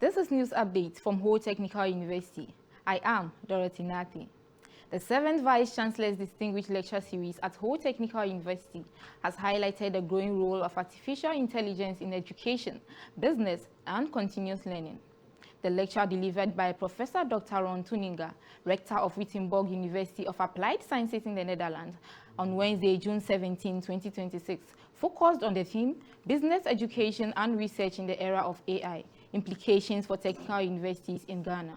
This is news update from Ho Technical University. I am Dorothy Nathi. The 7th Vice-Chancellor's Distinguished Lecture Series at Ho Technical University has highlighted the growing role of artificial intelligence in education, business, and continuous learning. The lecture delivered by Professor Dr. Ron Tuninga, Rector of Wittenberg University of Applied Sciences in the Netherlands, on Wednesday, June 17, 2026, focused on the theme, Business Education and Research in the Era of AI, Implications for Technical Universities in Ghana.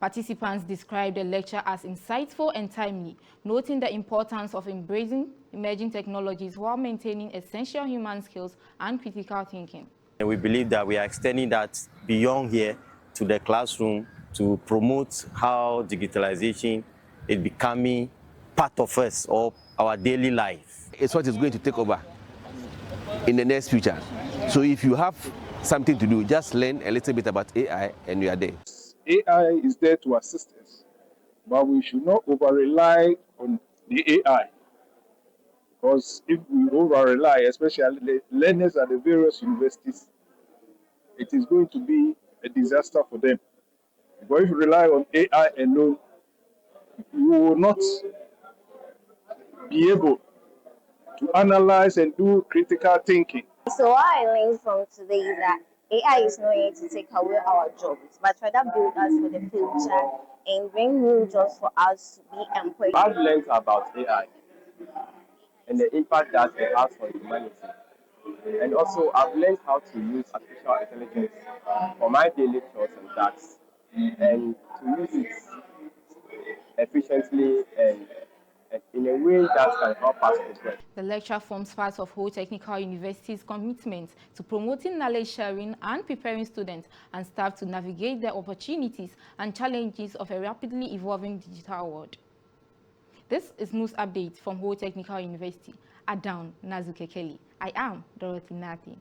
Participants described the lecture as insightful and timely, noting the importance of embracing emerging technologies while maintaining essential human skills and critical thinking. And we believe that we are extending that beyond here to the classroom to promote how digitalization is becoming part of us, or our daily life. It's what is going to take over in the next future. So if you have something to do, just learn a little bit about AI and you are there. AI is there to assist us, but we should not over-rely on the AI. Because if we over-rely, especially the learners at the various universities, it is going to be a disaster for them. But if you rely on AI alone, you will not be able to analyze and do critical thinking. So what I learned from today is that AI is not here to take away our jobs, but rather build us for the future and bring new jobs for us to be employed. I've learned about AI and the impact that it has on humanity. And also, I've learned how to use artificial intelligence for my daily chores and tasks, and to use it efficiently and in a way that can help us progress. The lecture forms part of Ho Technical University's commitment to promoting knowledge sharing and preparing students and staff to navigate the opportunities and challenges of a rapidly evolving digital world. This is news update from Ho Technical University. Adown Nazuke Kelly. I am Dorothy Nathi.